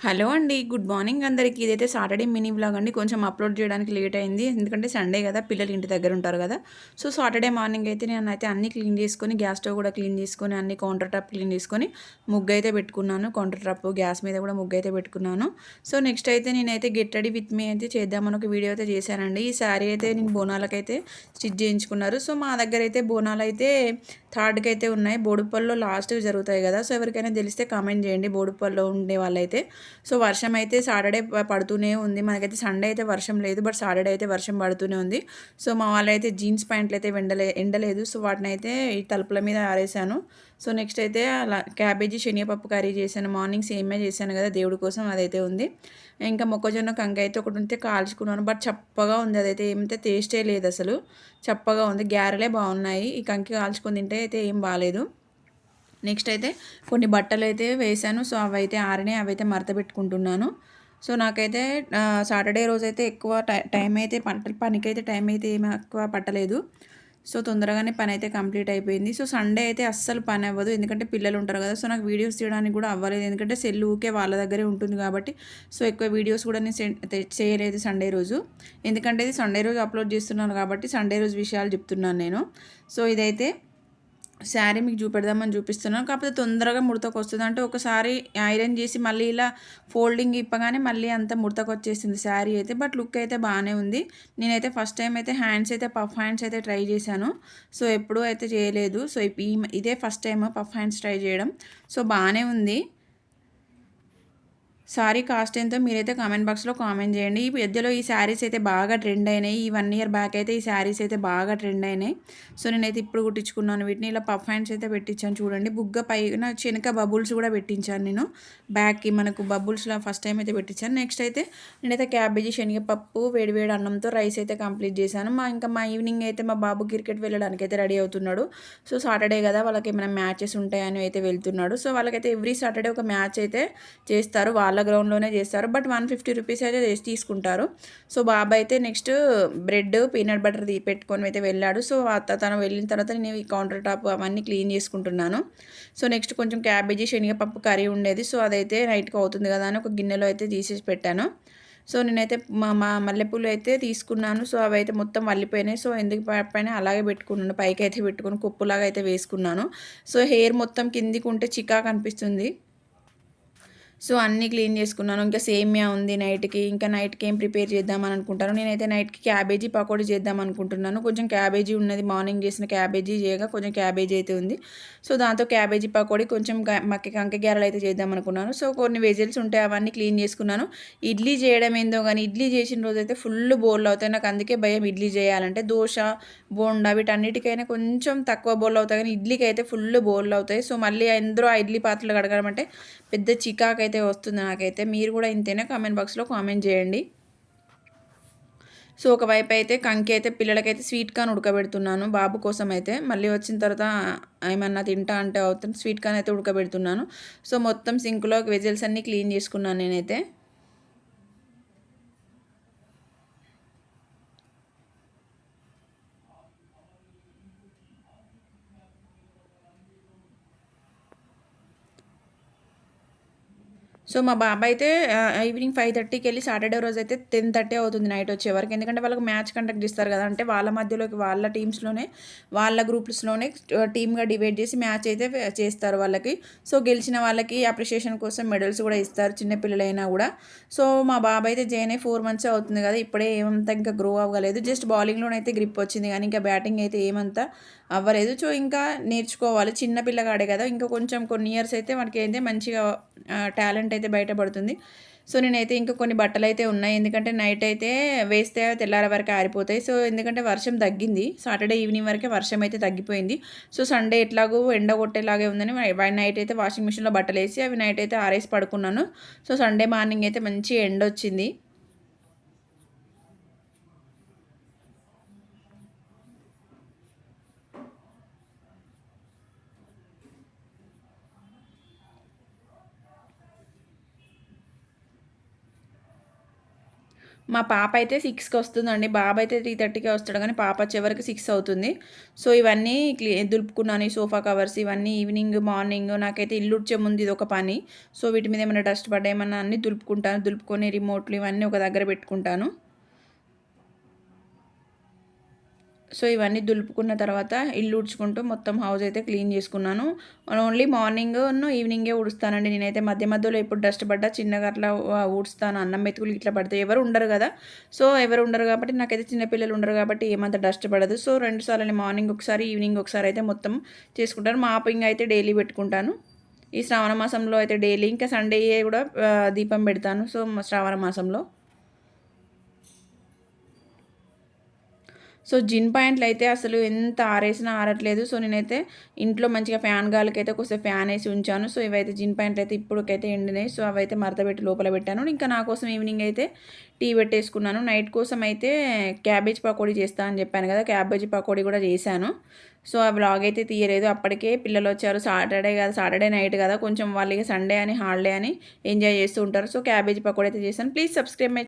Hello అండి. Good morning అందరికి. ఇదైతే సాటర్డే మినీ వ్లాగ్ అండి. కొంచెం అప్‌లోడ్ చేయడానికి లేట్ అయింది. ఎందుకంటే సండే గదా! పిల్లలు ఇంటి దగ్గర ఉంటారు గదా! సో, సాటర్డే మార్నింగ్ అయితే నేనైతే అన్నీ క్లీన్ చేసుకొని, గ్యాస్ స్టవ్ కూడా క్లీన్ చేసుకొని, అన్ని కౌంటర్ టాప్ క్లీన్ చేసుకొని, ముగ్గైతే పెట్టుకున్నాను. కౌంటర్ టాప్, గ్యాస్ మీద కూడా ముగ్గైతే పెట్టుకున్నాను. సో, నెక్స్ట్ అయితే నేనైతే గెట్ రెడీ విత్ మీ అయితే చేద్దామని ఒక వీడియో అయితే చేశానండి. ఈ శారీ అయితే నేను బోనాలకైతే స్టిచ్ చేయించుకున్నారు. సో, మా దగ్గరైతే బోనాలైతే థర్డ్‌కైతే ఉన్నాయి. బోడుప్పల్లో లాస్ట్‌వి జరుగుతాయి గదా! సో, ఎవరికైనా తెలిస్తే కామెంట్ చేయండి బోడుప్పల్లో ఉండే వాళ్ళైతే. సో, వర్షం అయితే సాటర్డే పడుతూనే ఉంది. మనకైతే సండే అయితే వర్షం లేదు. బట్ సాటర్డే అయితే వర్షం పడుతూనే ఉంది. సో, మా వాళ్ళైతే జీన్స్ ప్యాంట్లయితే ఎండలేదు. సో, వాటినైతే ఈ తలుపుల మీద ఆరేసాను. సో, నెక్స్ట్ అయితే అలా క్యాబేజీ శనగపప్పు కర్రీ చేశాను. మార్నింగ్ సేమియా చేశాను కదా! దేవుడి కోసం అదైతే ఉంది. ఇంకా మొక్కజొన్న కంకి అయితే ఒకటి ఉంటే కాల్చుకున్నాను. బట్ చప్పగా ఉంది. అదైతే ఏమైతే టేస్టే లేదసలు. చప్పగా ఉంది. గారెలే బాగున్నాయి. ఈ కంకి కాల్చుకొని తింటే అయితే ఏం బాలేదు. నెక్స్ట్ అయితే కొన్ని బట్టలైతే వేశాను. సో, అవైతే ఆరినాయి. అవైతే మడతపెట్టుకుంటున్నాను. సో, నాకైతే సాటర్డే రోజైతే ఎక్కువ టైం అయితే పనికైతే టైం అయితే ఏమి ఎక్కువ పట్టలేదు. సో, తొందరగానే పనైతే కంప్లీట్ అయిపోయింది. సో, సండే అయితే అస్సలు పని అవ్వదు. ఎందుకంటే పిల్లలు ఉంటారు కదా! సో, నాకు వీడియోస్ తీయడానికి కూడా అవ్వలేదు. ఎందుకంటే సెల్ ఊకే వాళ్ళ దగ్గరే ఉంటుంది కాబట్టి. సో, ఎక్కువ వీడియోస్ కూడా నేను చేయలేదు సండే రోజు. ఎందుకంటే ఇది సండే రోజు అప్లోడ్ చేస్తున్నాను కాబట్టి సండే రోజు విషయాలు చెప్తున్నాను నేను. సో, ఇదైతే శారీ మీకు చూపెడదామని చూపిస్తున్నాను. కాకపోతే తొందరగా ముడతకొస్తది. అంటే ఒకసారి ఐరన్ చేసి మళ్ళీ ఇలా ఫోల్డింగ్ ఇప్పగానే మళ్ళీ అంతా ముడతకొచ్చేసింది శారీ అయితే. బట్ లుక్ అయితే బాగానే ఉంది. నేనైతే ఫస్ట్ టైం అయితే హ్యాండ్స్ అయితే పఫ్ హ్యాండ్స్ అయితే ట్రై చేశాను. సో, ఎప్పుడూ అయితే చేయలేదు. సో, ఇదే first time puff hands try చేయడం. సో, బాగానే ఉంది. సారీ కాస్ట్ ఎంతో మీరైతే కామెంట్ బాక్స్‌లో కామెంట్ చేయండి. ఈ మధ్యలో ఈ శారీస్ అయితే బాగా ట్రెండ్ అయినాయి. ఈ 1 ఇయర్ బ్యాక్ అయితే ఈ శారీస్ అయితే బాగా ట్రెండ్ అయినాయి. సో, నేనైతే ఇప్పుడు కుట్టించుకున్నాను వీటిని. ఇలా పఫ్ హ్యాండ్స్ అయితే పెట్టించాను చూడండి. బుగ్గ పైన చెనక బబుల్స్ కూడా పెట్టించాను నేను. బ్యాక్‌కి మనకు బబుల్స్‌లా ఫస్ట్ టైం అయితే పెట్టించాను. నెక్స్ట్ అయితే నేనైతే క్యాబేజీ, శనగపప్పు, వేడి వేడి అన్నంతో రైస్ అయితే కంప్లీట్ చేశాను. మా ఈవినింగ్ అయితే మా బాబు క్రికెట్ వెళ్ళడానికి అయితే రెడీ అవుతున్నాడు. సో, సాటర్డే కదా! వాళ్ళకి ఏమైనా మ్యాచెస్ ఉంటాయని అయితే వెళ్తున్నాడు. సో, వాళ్ళకైతే ఎవ్రీ సాటర్డే ఒక మ్యాచ్ అయితే చేస్తారు. వాళ్ళ గ్రౌండ్‌లోనే చేస్తారు. బట్ 150 రూపీస్ అయితే తీసుకుంటారు. సో, బాబు అయితే నెక్స్ట్ బ్రెడ్, పీనట్ బటర్ పెట్టుకొని అయితే వెళ్ళాడు. సో, తను వెళ్ళిన తర్వాత నేను ఈ కౌంటర్ టాప్ అవన్నీ క్లీన్ చేసుకుంటున్నాను. సో, నెక్స్ట్ కొంచెం క్యాబేజీ, శనగపప్పు కర్రీ ఉండేది. సో, అదైతే నైట్‌కి అవుతుంది కదా అని ఒక గిన్నెలో అయితే తీసేసి పెట్టాను. సో, నేనైతే మా మా మల్లెపూలు అయితే తీసుకున్నాను. సో, అవైతే మొత్తం వల్లిపోయినాయి. సో, ఎందుకు పైన అలాగే పెట్టుకున్నాను. పైకైతే పెట్టుకొని కొప్పులాగా అయితే వేసుకున్నాను. సో, హెయిర్ మొత్తం కిందికి ఉంటే చికాకు అనిపిస్తుంది. సో, అన్నీ క్లీన్ చేసుకున్నాను. ఇంకా సేమియా ఉంది నైట్‌కి. ఇంకా నైట్‌కి ఏం ప్రిపేర్ చేద్దామని అనుకుంటాను. నేనైతే నైట్‌కి క్యాబేజీ పకోడీ చేద్దామనుకుంటున్నాను. కొంచెం క్యాబేజీ ఉన్నది. మార్నింగ్ చేసిన క్యాబేజీ చేయగా కొంచెం క్యాబేజీ అయితే ఉంది. సో, దాంతో క్యాబేజీ పకోడీ కొంచెం కంకి గారెలు అయితే చేద్దామనుకున్నాను. సో, కొన్ని వెజిల్స్ ఉంటాయి. అవన్నీ క్లీన్ చేసుకున్నాను. ఇడ్లీ చేయడం ఏందో గానీ ఇడ్లీ చేసిన రోజైతే ఫుల్ బోర్లు అవుతాయి. నాకు అందుకే భయం ఇడ్లీ చేయాలంటే. దోస, బోండా వీటన్నిటికైనా కొంచెం తక్కువ బోర్లు అవుతాయి. కానీ ఇడ్లీకి అయితే ఫుల్ బోర్లు అవుతాయి. సో, మళ్ళీ అందులో ఆ ఇడ్లీ పాత్రలు కడగడం అంటే పెద్ద చికాకైతే వస్తుంది నాకైతే. మీరు కూడా ఇంతేనా? కామెంట్ బాక్స్‌లో కామెంట్ చేయండి. సో, ఒకవైపు అయితే కంకి అయితే పిల్లలకైతే స్వీట్ కార్న్ ఉడకబెడుతున్నాను బాబు కోసం అయితే. మళ్ళీ వచ్చిన తర్వాత ఏమన్నా తింటా అంటే అవుతుంది స్వీట్ కార్న్ అయితే ఉడకబెడుతున్నాను. సో, మొత్తం సింక్‌లో వెజిల్స్ అన్నీ క్లీన్ చేసుకున్నాను నేనైతే. సో, మా బాబయితే ఈవినింగ్ 5:30కెళ్ళి సాటర్డే రోజైతే 10:30 అవుతుంది నైట్ వచ్చేవరకు. ఎందుకంటే వాళ్ళకి మ్యాచ్ కండక్ట్ చేస్తారు కదా! అంటే వాళ్ళ మధ్యలోకి వాళ్ళ టీమ్స్‌లోనే, వాళ్ళ గ్రూప్స్‌లోనే టీమ్‌గా డివైడ్ చేసి మ్యాచ్ అయితే చేస్తారు వాళ్ళకి. సో, గెలిచిన వాళ్ళకి అప్రిషియేషన్ కోసం మెడల్స్ కూడా ఇస్తారు చిన్న పిల్లలైనా కూడా. సో, మా బాబయితే జాయిన్ అయ్యి 4 మంత్సే అవుతుంది కదా! ఇప్పుడే ఏమంతా ఇంకా గ్రో అవ్వలేదు. జస్ట్ బౌలింగ్‌లోనైతే గ్రిప్ వచ్చింది కానీ ఇంకా బ్యాటింగ్ అయితే ఏమంతా అవ్వలేదు. సో, ఇంకా నేర్చుకోవాలి. చిన్న పిల్లగాడే కదా! ఇంకా కొంచెం కొన్ని ఇయర్స్ అయితే వాడికైతే మంచిగా టాలెంట్ అయితే బయటపడుతుంది. సో, నేనైతే ఇంకా కొన్ని బట్టలైతే ఉన్నాయి. ఎందుకంటే నైట్ అయితే వేస్తే తెల్లారే వరకు ఆరిపోతాయి. సో, ఎందుకంటే వర్షం తగ్గింది. సాటర్డే ఈవినింగ్ వరకే వర్షం అయితే తగ్గిపోయింది. సో, సండే ఎట్లాగో ఎండ కొట్టేలాగే ఉందని నైట్ అయితే వాషింగ్ మిషన్‌లో బట్టలేసి అవి నైట్ అయితే ఆరేసి పడుకున్నాను. సో, సండే మార్నింగ్ అయితే మంచి ఎండొచ్చింది. మా పాప అయితే 6కి వస్తుందండి. బాబు అయితే 3:30కే వస్తాడు గానీ, పాప వచ్చేవరకు 6 అవుతుంది. సో, ఇవన్నీ దులుపుకున్నాను. ఈ సోఫా కవర్స్ ఇవన్నీ ఈవినింగ్, మార్నింగ్ నాకైతే ఇల్లు ఉడ్చే ముందు ఇదొక పని. సో, వీటి మీద ఏమైనా డస్ట్ పడ్డా ఏమన్నా అన్నీ దులుపుకుంటాను. దులుపుకొని రిమోట్లు ఇవన్నీ ఒక దగ్గర పెట్టుకుంటాను. సో, ఇవన్నీ దులుపుకున్న తర్వాత ఇల్లు ఊడ్చుకుంటూ మొత్తం హౌస్ అయితే క్లీన్ చేసుకున్నాను. ఓన్లీ మార్నింగును, ఈవినింగే ఊడుస్తానండి నేనైతే. మధ్య మధ్యలో ఎప్పుడు డస్ట్ పడ్డా చిన్నగా అట్లా ఊడుస్తాను. అన్నం మెతుకులు ఇట్లా పడితే ఎవరు ఉండరు గదా! సో, ఎవరు ఉండరు కాబట్టి నాకైతే చిన్న పిల్లలు ఉండరు కాబట్టి ఏమంత డస్ట్ పడదు. సో, 2 సార్లని మార్నింగ్ ఒకసారి, ఈవినింగ్ ఒకసారి అయితే మొత్తం చేసుకుంటాను. మాపింగ్ అయితే డైలీ పెట్టుకుంటాను. ఈ శ్రావణ మాసంలో అయితే డైలీ ఇంకా సండే కూడా దీపం పెడతాను. సో, శ్రావణ మాసంలో. సో, జిన్ ప్యాంట్లయితే అసలు ఎంత ఆరేసినా ఆరట్లేదు. సో, నేనైతే ఇంట్లో మంచిగా ఫ్యాన్ గాలికైతే కొద్దిసేపు ఫ్యానేసి ఉంచాను. సో, ఇవైతే జిన్ ప్యాంట్లయితే ఇప్పటికైతే ఎండినాయి. సో, అవైతే మడతపెట్టి లోపల పెట్టాను. ఇంకా నా కోసం ఈవినింగ్ అయితే టీ పెట్టేసుకున్నాను. నైట్ కోసం అయితే క్యాబేజ్ పకోడీ చేస్తా అని చెప్పాను కదా! క్యాబేజీ పకోడీ కూడా చేశాను. సో, ఆ వ్లాగ్ అయితే తీయలేదు. అప్పటికే పిల్లలొచ్చారు. సాటర్డే నైట్ కదా! కొంచెం వాళ్ళిగ సండే అని, హాలిడే అని ఎంజాయ్ చేస్తూ ఉంటారు. సో, క్యాబేజీ పకోడీ అయితే చేశాను. Please subscribe my